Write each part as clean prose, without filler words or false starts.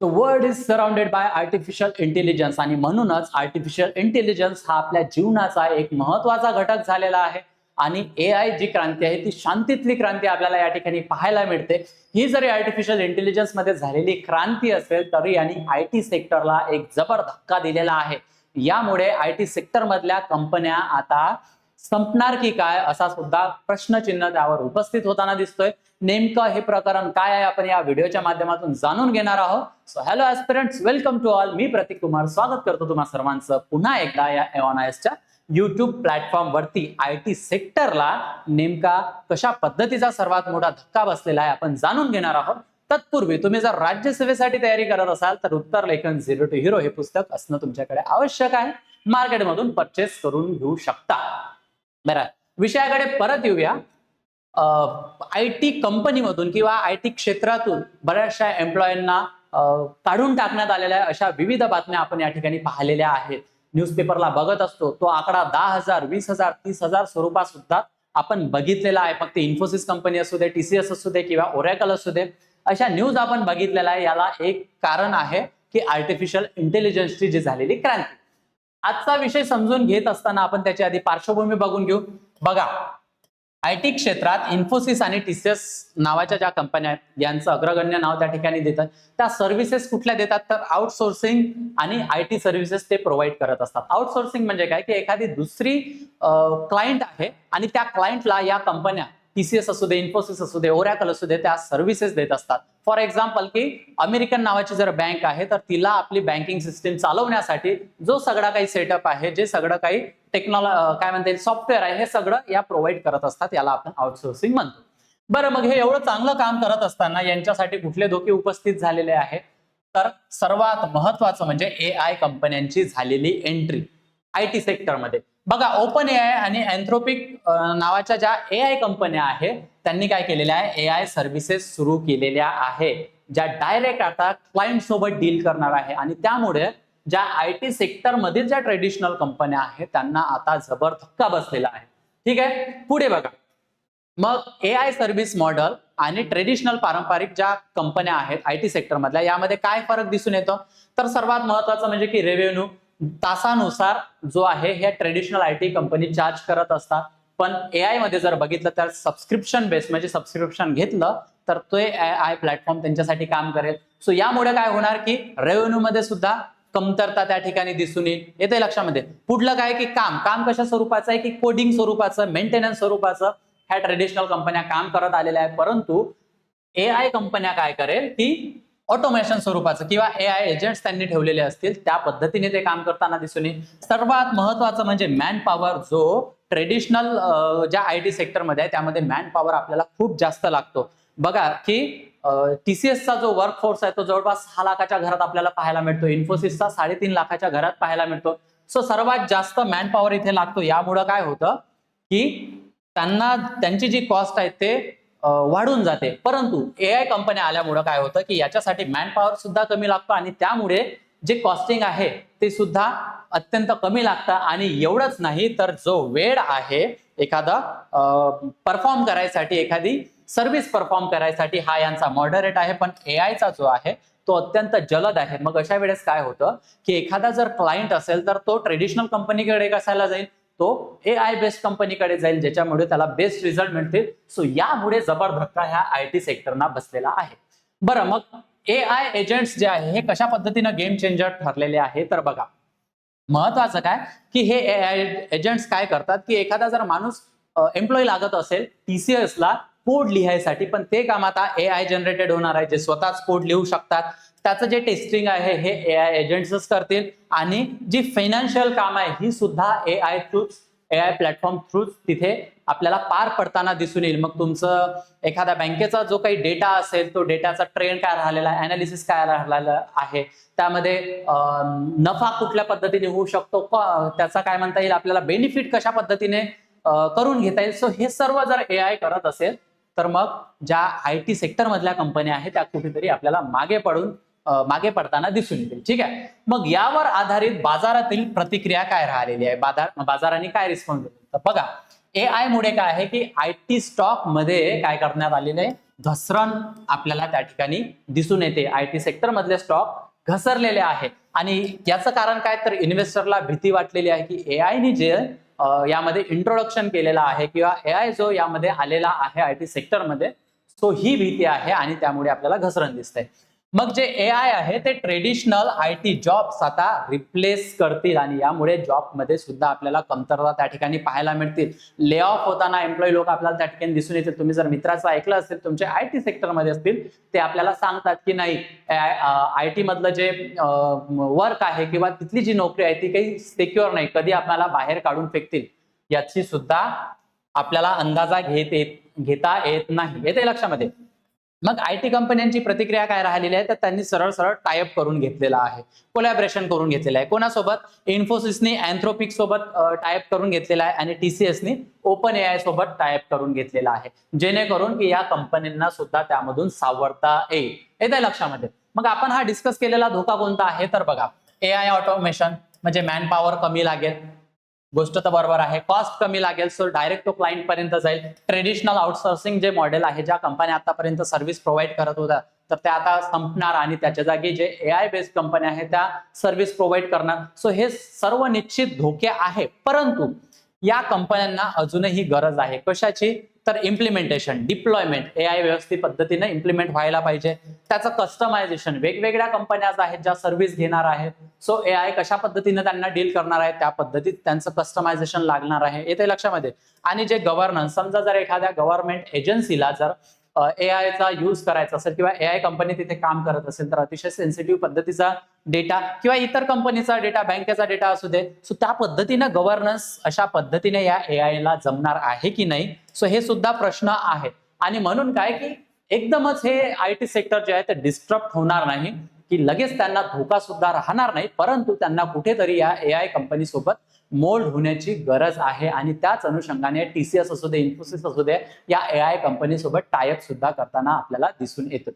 The world is surrounded by artificial intelligence आणि म्हणूनच artificial intelligence हा आपल्या जीवनाचा एक महत्त्वाचा घटक झालेला आहे आणि एआय जी क्रांती आहे ती शांतीतली क्रांती आपल्याला या ठिकाणी पाहायला मिळते। ही जरी आर्टिफिशियल इंटेलिजन्स मध्ये झालेली क्रांती असेल तरी यांनी आयटी सेक्टरला एक जबर धक्का दिलेला आहे। यामुळे आयटी सेक्टर मधल्या कंपन्या आता संपणार की काय असा सुद्धा प्रश्नचिन्ह त्यावर उपस्थित होताना दिसतोय। नेमकं हे प्रकरण काय आहे आपण या व्हिडिओच्या माध्यमातून जाणून घेणार आहोत। So hello aspirants, welcome to all. मी प्रतीक कुमार स्वागत करतो तुम्हा सर्वांचं पुन्हा एकदा या एओनायसच्या YouTube प्लॅटफॉर्म वरती। आयटी सेक्टरला नेमका कशा पद्धतीचा सर्वात मोठा धक्का बसलेला आहे आपण जाणून घेणार आहोत। तत्पूर्वी तुम्ही जर राज्यसेवेसाठी तयारी करत असाल तर उत्तर लेखन झिरो टू हिरो हे पुस्तक असणं तुमच्याकडे आवश्यक आहे। मार्केटमधून परचेस करून घेऊ शकता। बरं, विषयाकडे परत येऊया। आयटी कंपनीमधून किंवा आयटी क्षेत्रातून बऱ्याचशा एम्प्लॉयींना काढून टाकण्यात आलेल्या अशा विविध बातम्या आपण या ठिकाणी पाहिलेल्या आहेत। न्यूजपेपरला बघत असतो तो आकडा 10,000, 20,000, 30,000 स्वरूपात सुद्धा आपण बघितलेला आहे। फक्त इन्फोसिस कंपनी असू दे, टीसीएस असू दे किंवा ओरॅकल असू दे, अशा न्यूज आपण बघितलेला आहे। याला एक कारण आहे की आर्टिफिशियल इंटेलिजन्सची जी झालेली क्रांती। आजचा विषय समजून घेत असताना आपण त्याची आधी पार्श्वभूमी बघून घेऊ। बघा, आयटी क्षेत्रात इन्फोसिस आणि टीसीएस नावाच्या ज्या कंपन्या आहेत यांचं अग्रगण्य नाव त्या ठिकाणी देतात। त्या सर्व्हिसेस कुठल्या देतात तर आउटसोर्सिंग आणि आयटी सर्व्हिसेस ते प्रोव्हाइड करत असतात। आउटसोर्सिंग म्हणजे काय की एखादी दुसरी क्लायंट आहे आणि त्या क्लायंटला या कंपन्या टीसीएस असू दे, इन्फोसिस असू दे, ओरॅकल असू दे, त्या सर्व्हिसेस देत असतात। फॉर एक्झाम्पल की अमेरिकन नावाची जर बँक आहे तर तिला आपली बँकिंग सिस्टीम चालवण्यासाठी जो सगळा काही सेटअप आहे, जे सगळं काही काय म्हणता येईल सॉफ्टवेअर आहे, हे सगळं या प्रोव्हाइड करत असतात। याला आपण आउटसोर्सिंग म्हणतो। बरं, मग हे एवढं चांगलं काम करत असताना यांच्यासाठी कुठले धोके उपस्थित झालेले आहेत तर सर्वात महत्वाचं म्हणजे एआय कंपन्यांची झालेली एंट्री आयटी सेक्टरमध्ये। बघा, ओपन एआय आणि अँथ्रोपिक नावाच्या ज्या एआय कंपन्या आहेत त्यांनी काय केलेल्या आहे, एआय सर्व्हिसेस सुरू केलेल्या आहे ज्या डायरेक्ट आता क्लायंट सोबत डील करणार आहे आणि त्यामुळे ज्या आयटी सेक्टर मधील ज्या ट्रेडिशनल कंपन्या आहेत त्यांना आता जबर धक्का बसलेला आहे। ठीक आहे, पुढे बघा। मग एआय सर्व्हिस मॉडेल आणि ट्रेडिशनल पारंपरिक ज्या कंपन्या आहेत आयटी सेक्टर मधल्या यामध्ये काय फरक दिसून येतो तर सर्वात महत्वाचं म्हणजे की रेव्हेन्यू तासानुसार जो आहे हे ट्रेडिशनल आयटी कंपनी चार्ज करत असतात। पण एआय मध्ये जर बघितलं तर सबस्क्रिप्शन बेस म्हणजे सबस्क्रिप्शन घेतलं तर तो एआय प्लॅटफॉर्म त्यांच्यासाठी काम करेल। सो यामुळे काय होणार की रेव्हेन्यू मध्ये सुद्धा कमतरता त्या ठिकाणी दिसून येईल। येते लक्षामध्ये। पुढलं काय की काम कशा स्वरूपाचं आहे की कोडिंग स्वरूपाचं, मेंटेनन्स स्वरूपाचं ह्या ट्रेडिशनल कंपन्या काम करत आलेल्या आहेत। परंतु एआय कंपन्या काय करेल की ऑटोमेशन स्वरूपाचं किंवा एआय एजंट्स त्यांनी ठेवलेले असतील त्या पद्धतीने ते काम करताना दिसून येईल। सर्वात महत्वाचं म्हणजे मॅन पॉवर, जो ट्रेडिशनल ज्या आयटी सेक्टरमध्ये आहे त्यामध्ये मॅन पॉवर आपल्याला खूप जास्त लागतो। बघा की टीसीएसचा जो वर्कफोर्स आहे तो जवळपास 6 लाखाच्या घरात आपल्याला पाहायला मिळतो, इन्फोसिसचा 3.5 लाखाच्या घरात पाहायला मिळतो। सो सर्वात जास्त मॅन पॉवर इथे लागतो। यामुळे काय होतं की त्यांना त्यांची जी कॉस्ट आहे ते वाढून जाते। परंतु एआय कंपन्या आल्यामुळे काय होतं की याच्यासाठी मॅन पॉवर सुद्धा कमी लागतो आणि त्यामुळे जे कॉस्टिंग आहे ते सुद्धा अत्यंत कमी लागतं। आणि एवढंच नाही तर जो वेळ आहे एखादा परफॉर्म करायसाठी, एखादी सर्व्हिस परफॉर्म करायसाठी हा यांचा मॉडरेट आहे, पण एआयचा जो आहे तो अत्यंत जलद आहे। मग अशा वेळेस काय होतं की एखादा जर क्लायंट असेल तर तो ट्रेडिशनल कंपनीकडे कशाला जाईल, तो एआय बेस्ड कंपनीकडे जाईल ज्याच्यामुळे त्याला बेस्ट रिझल्ट मिळतील। सो यामुळे जबर धक्का ह्या आयटी सेक्टरना बसलेला आहे। बरं, मग एआय एजंट्स जे आहे हे कशा पद्धतीनं गेम चेंजर ठरलेले आहे तर बघा, महत्वाचं काय की हे एआय एजंट्स काय करतात की एखादा जर माणूस एम्प्लॉई लागत असेल टीसीएसला कोड लिहायसाठी, पण ते काम आता एआय जनरेटेड होणार आहे, जे स्वतःच कोड लिहू शकतात। त्याचं जे टेस्टिंग आहे हे एआय एजंट्सच करतील आणि जी फायनान्शियल काम आहे ही सुद्धा एआय प्लॅटफॉर्म थ्रू तिथे आपल्याला पार पडताना दिसून येईल। मग तुमचं एखाद्या बँकेचा जो काही डेटा असेल तो डेटाचा ट्रेंड काय राहिलेला आहे, अनालिसिस काय राहिलेला आहे, त्यामध्ये नफा कुठल्या पद्धतीने होऊ शकतो, त्याचा काय म्हणता येईल आपल्याला बेनिफिट कशा पद्धतीने करून घेता येईल। सो हे सर्व जर एआय करत असेल तर मग ज्या आयटी सेक्टर मधल्या कंपन्या आहेत त्या कुठेतरी आपल्याला मागे पडताना दिसून येतील। ठीक आहे, मग यावर आधारित बाजारातील प्रतिक्रिया काय राहिलेली आहे, बाजाराने काय रिस्पॉन्स दिला तर बघा, AI मुळे काय आहे की IT स्टॉक मध्ये काय करण्यात आलेलं आहे, घसरण आपल्याला त्या ठिकाणी दिसून येते. IT सेक्टर मधले स्टॉक घसरलेले आहे आणि याचं कारण काय, तर इन्व्हेस्टरला भीती वाटलेली आहे की AI ने जे यामध्ये इंट्रोडक्शन केलेलं आहे किंवा AI जो यामध्ये आलेला आहे IT सेक्टरमध्ये, सो ही भीती आहे आणि त्यामुळे आपल्याला घसरण दिसते. मग जे AI आहे ते ट्रेडिशनल IT जॉब्स आता रिप्लेस करतील आणि यामुळे जॉब मध्ये सुद्धा आपल्याला कमतरता त्या ठिकाणी पाहायला मिळतील. ले ऑफ होताना एम्प्लॉई लोक आपल्याला त्या ठिकाणी दिसून येतील. तुम्ही जर मित्राचं ऐकलं असेल, तुमचे IT सेक्टरमध्ये असतील, ते आपल्याला सांगतात की नाही, IT मधलं जे वर्क आहे किंवा तिथली जी नोकरी आहे ती काही सिक्युअर नाही, कधी आपल्याला बाहेर काढून फेकतील याची सुद्धा आपल्याला अंदाजा घेता येत नाही. येते लक्षामध्ये. मग IT कंपन्यांची प्रतिक्रिया काय राहिलेली आहे, तर त्यांनी सरळ सरळ टायअप करून घेतलेला आहे, कोलॅबरेशन करून घेतलेलं आहे. कोणासोबत, इन्फोसिसने अँथ्रोपिक सोबत टायअप करून घेतलेला आहे आणि TCSने ओपन AI सोबत टायअप करून घेतलेला आहे, जेणेकरून की या कंपन्यांना सुद्धा त्यामधून सावरता येईल. येते लक्षामध्ये. मग आपण हा डिस्कस केलेला धोका कोणता आहे, तर बघा, AI ऑटोमेशन म्हणजे मॅन पॉवर कमी लागेल, गोष्ट तर बरोबर आहे. कॉस्ट कमी लागेल, सो डायरेक्ट तो क्लायंट पर्यंत जाईल. ट्रेडिशनल आउटसोर्सिंग जे मॉडेल आहे, ज्या कंपन्या आतापर्यंत सर्व्हिस प्रोव्हाइड करत होत्या, तर त्या आता संपणार आणि त्याच्या जागी जे AI बेस्ड कंपन्या आहेत त्या सर्व्हिस प्रोव्हाइड करणार. सो हे सर्व निश्चित धोके आहे, परंतु या कंपन्यांना अजूनही गरज आहे कशाची, तर इम्प्लिमेंटेशन, डिप्लॉयमेंट. AI व्यवस्थित पद्धतीने इम्प्लिमेंट व्हायला पाहिजे. त्याचं कस्टमायझेशन, वेगवेगळ्या कंपन्या आहेत ज्या सर्व्हिस घेणार आहेत, सो AI कशा पद्धतीने त्यांना डील करणार आहे त्या पद्धतीत त्यांचं कस्टमायझेशन लागणार आहे. येते लक्षामध्ये. आणि जे गव्हर्नन्स, समजा जर एखाद्या गव्हर्नमेंट एजन्सीला जर AI चा यूज करायचा असेल किंवा AI कंपनी तिथे काम करत असेल, तर अतिशय सेन्सिटिव्ह पद्धतीचा डेटा किंवा इतर कंपनीचा डेटा, बँकेचा डेटा असू दे, सो त्या पद्धतीने गव्हर्नन्स अशा पद्धतीने या AI ला जमणार आहे की नाही, सो हे सुद्धा प्रश्न आहे. आणि म्हणून काय की एकदमच हे IT सेक्टर जे आहे ते डिस्टर्ब होणार नाही, की लगेच त्यांना धोका सुद्धा राहणार नाही, परंतु त्यांना कुठेतरी या AI कंपनी सोबत मोल्ड होण्याची गरज आहे आणि त्याच अनुषंगाने TCS असू दे, इन्फोसिस असू दे, या AI कंपनी सोबत टायअप सुद्धा करताना आपल्याला दिसून येतं.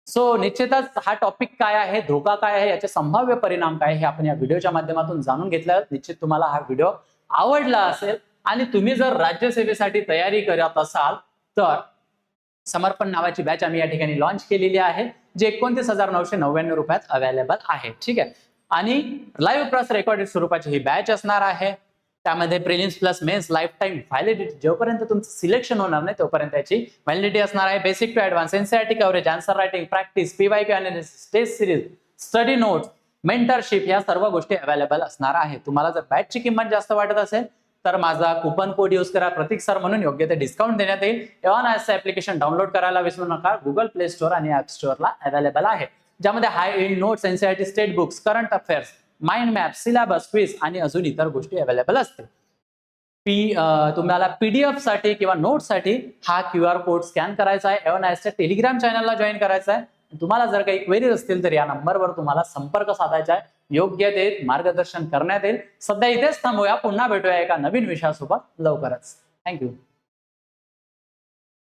सो निश्चितच हा टॉपिक काय आहे, धोका काय आहे, याचे संभाव्य परिणाम काय हे आपण या व्हिडिओच्या माध्यमातून जाणून घेतलं. निश्चित तुम्हाला हा व्हिडिओ आवडला असेल आणि तुम्ही जर राज्यसेवेसाठी तयारी करत असाल, तर समर्पण नावाची बॅच आम्ही या ठिकाणी लॉन्च केलेली आहे, जे 29,999 रुपयात अवेलेबल आहे. ठीक आहे. आणि लाईव्ह प्लस रेकॉर्डेड स्वरूपाची ही बॅच असणार आहे. त्यामध्ये prelims plus mains life time validity, जोपर्यंत तुमचं सिलेक्शन होणार नाही तोपर्यंत याची व्हॅलिडिटी असणार आहे. Basic to advance, NCERT coverage, answer writing practice, PYQ analysis, test series, study notes, mentorship, या सर्व गोष्टी अवेलेबल असणार आहे. तुम्हाला जर बॅचची किंमत जास्त वाटत असेल तर माझा कुपन कोड यूज करा, प्रतीक सर म्हणून, योग्य ते डिस्काउंट देण्यात येईल. एव्हानायसचं ऍप्लिकेशन डाउनलोड करायला विसरू नका. गुगल प्ले स्टोअर आणि ऍप स्टोअरला अवेलेबल आहे, ज्यामध्ये high end notes, NCERT state books, current affairs, mind map, syllabus, quiz आणि अजून इतर गोष्टी अवेलेबल असतील. तुम्हाला PDF साठी किंवा नोट्ससाठी हा QR कोड स्कॅन करायचा आहे. एव्हानायसच्या टेलिग्राम चॅनलला जॉईन करायचा आहे. तुम्हाला जर काही क्वेरीज असतील तर या नंबरवर तुम्हाला संपर्क साधायचा आहे. योग्य ते मार्गदर्शन करण्यात येईल. सध्या इथेच थांबूया, पुन्हा भेटूया एका नवीन विषयासोबत लवकरच. थँक्यू.